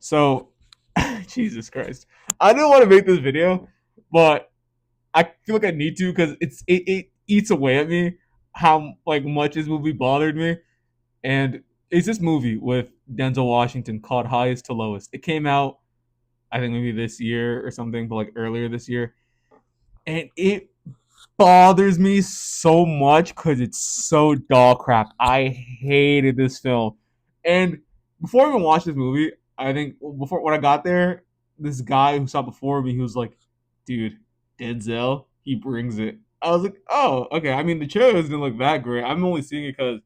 So, Jesus Christ, I didn't want to make this video, but I feel like I need to because it eats away at me how like much this movie bothered me, and it's this movie with Denzel Washington called Highest to Lowest. It came out I think maybe this year or something, but like earlier this year, and it bothers me so much because it's so dog crap. I hated this film. And before I even watched this movie, I think before when I got there, this guy who saw it before me, he was like, dude, Denzel, he brings it. I was like, oh, okay. I mean, the trailers didn't look that great. I'm only seeing it because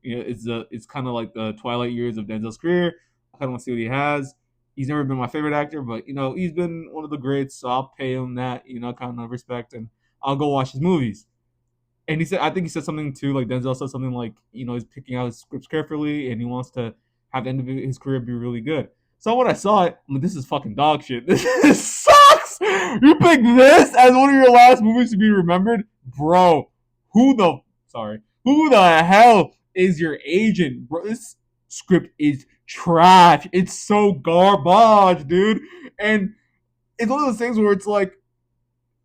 it's kind of like the twilight years of Denzel's career. I kind of want to see what he has. He's never been my favorite actor, but he's been one of the greats, so I'll pay him that kind of respect, and I'll go watch his movies. And he said, I think he said something too, like Denzel said something like, he's picking out his scripts carefully and he wants to have the end of his career be really good. So when I saw it, I'm like, this is fucking dog shit. This sucks. You picked this as one of your last movies to be remembered, bro. Who the who the hell is your agent, bro? This script is trash. It's so garbage, dude. And it's one of those things where it's like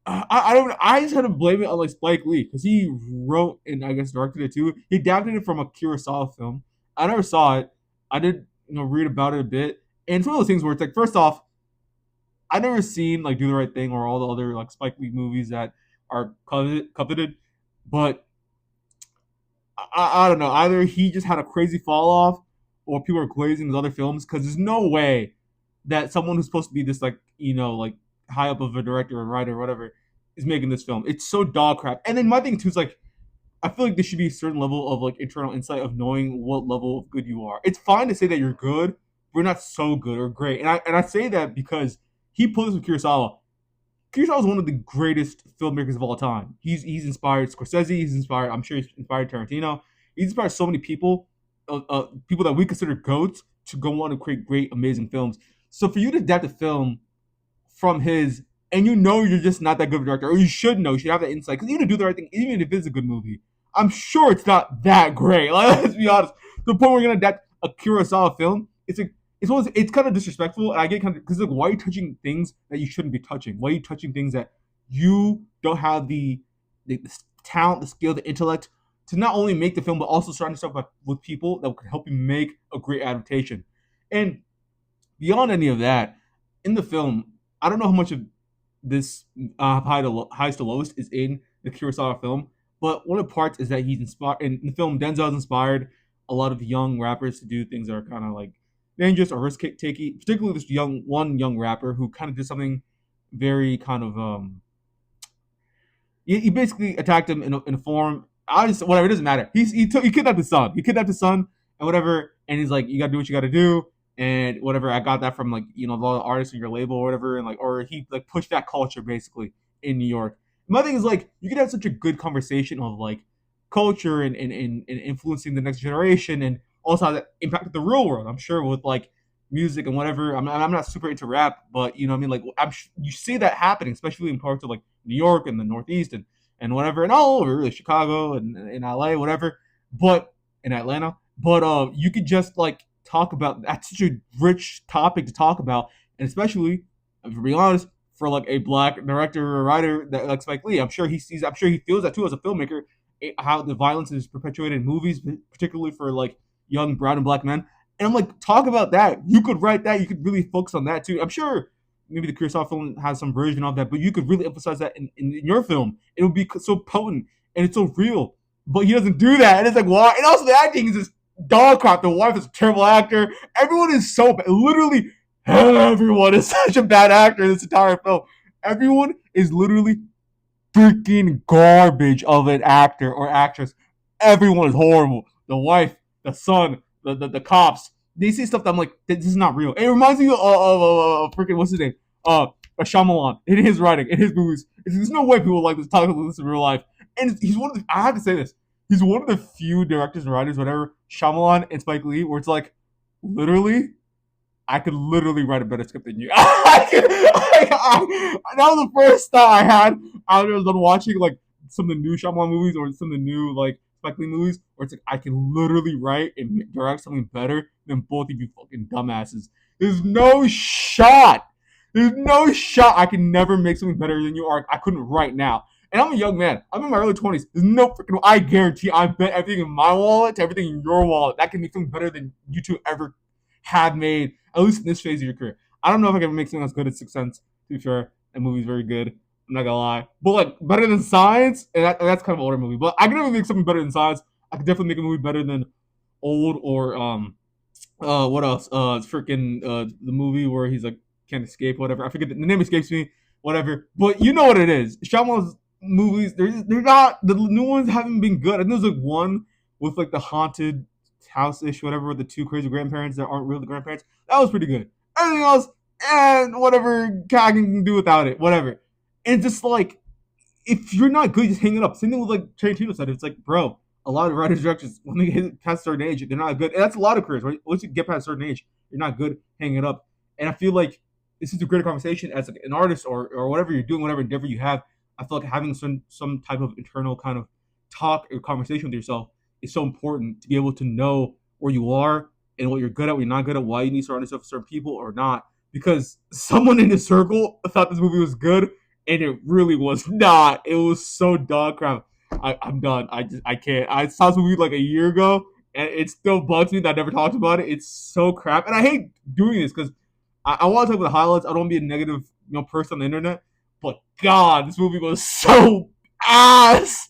I don't. I just had to blame it on like Spike Lee because he wrote and I guess directed it too. He adapted it from a Kurosawa film. I never saw it. I did read about it a bit, and it's one of those things where it's like first off, I never seen like Do the Right Thing or all the other like Spike Lee movies that are coveted, but I don't know. Either he just had a crazy fall off, or people are glazing his other films because there's no way that someone who's supposed to be this like like high up of a director or writer or whatever is making this film. It's so dog crap. And then my thing too is like I feel like there should be a certain level of like internal insight of knowing what level of good you are. It's fine to say that you're good, but you're not so good or great. And I say that because he put this with Kurosawa. Kurosawa is one of the greatest filmmakers of all time. He's inspired Scorsese. He's inspired. I'm sure he's inspired Tarantino. He's inspired so many people, people that we consider goats, to go on to create great, amazing films. So for you to adapt a film from his, and you're just not that good of a director, or you should know, you should have that insight. Because even to Do the Right Thing, even if it's a good movie, I'm sure it's not that great. Like, let's be honest. The point where you're gonna adapt a Kurosawa film, it's kind of disrespectful, and I get kind of because like why are you touching things that you shouldn't be touching? Why are you touching things that you don't have the talent, the skill, the intellect to not only make the film but also surround yourself with people that can help you make a great adaptation? And beyond any of that, in the film, I don't know how much of this highest to lowest is in the Kurosawa film, but one of the parts is that he's inspired in the film. Denzel has inspired a lot of young rappers to do things that are kind of like dangerous or risk taking. Particularly this young rapper who kind of did something very kind of he basically attacked him in a form. I just whatever, it doesn't matter. He kidnapped his son. He kidnapped his son and whatever. And he's like, you gotta do what you gotta do and whatever. I got that from like a lot of artists in your label or whatever, and like or he like pushed that culture basically in New York. My thing is like you could have such a good conversation of like culture and influencing the next generation and also how that impacted the real world. I'm sure with like music and whatever. I'm not super into rap, but you know what I mean. Like you see that happening, especially in parts of like New York and the Northeast and whatever, and all over really Chicago and in LA, whatever. But in Atlanta, but you could just like talk about that's such a rich topic to talk about, and especially, to be honest, for like a black director or writer that like Spike Lee, I'm sure he feels that too as a filmmaker, how the violence is perpetuated in movies, particularly for like young brown and black men. And I'm like, talk about that. You could write that. You could really focus on that too. I'm sure maybe the Kurosawa film has some version of that, but you could really emphasize that in your film. It would be so potent and it's so real. But he doesn't do that. And it's like, why? And also the acting is just dog crap. The wife is a terrible actor. Everyone is so bad. Literally, everyone is such a bad actor in this entire film. Everyone is literally freaking garbage of an actor or actress. Everyone is horrible. The wife, the son, the cops. They say stuff that I'm like, this is not real. It reminds me of freaking what's his name? Shyamalan in his writing, in his movies. There's no way people like this talk about this in real life. And he's one of the. I have to say this. He's one of the few directors and writers, whatever, Shyamalan and Spike Lee, where it's like, literally, I could literally write a better script than you. That was the first thought I had. I was done watching like some of the new Shyamalan movies or some of the new like Spike Lee movies where it's like I can literally write and direct something better than both of you fucking dumbasses. There's no shot. There's no shot I can never make something better than you are. I couldn't right now. And I'm a young man. I'm in my early 20s. There's no freaking. I guarantee. I bet everything in my wallet to everything in your wallet that can make something better than you two ever have made. At least in this phase of your career. I don't know if I can make something as good as Sixth Sense. To be fair, that movie's very good. I'm not gonna lie, but like better than Science, and that's kind of an older movie. But I can never make something better than Science. I could definitely make a movie better than Old or what else? It's freaking the movie where he's like can't escape, whatever. I forget the name escapes me, whatever. But you know what it is. Shyamalan's movies, they're not the new ones haven't been good. I think there's like one with like the haunted house ish, whatever, with the two crazy grandparents that aren't really the grandparents. That was pretty good. Everything else, and whatever I can do without it, whatever. And just like if you're not good, just hang it up. Same thing with like Tarantino said. It's like, bro, a lot of writers directors when they get past a certain age, they're not good. And that's a lot of careers, right? Once you get past a certain age, you're not good. Hang it up. And I feel like this is a great conversation as like an artist or whatever you're doing, whatever endeavor you have. I feel like having some type of internal kind of talk or conversation with yourself is so important to be able to know where you are and what you're good at, what you're not good at, why you need to surround yourself with certain people or not. Because someone in the circle thought this movie was good and it really was not. It was so dog crap. I'm done. I can't. I saw this movie like a year ago, and it still bugs me that I never talked about it. It's so crap, and I hate doing this because I want to talk about the highlights. I don't want to be a negative person on the internet, but God, this movie was so ass.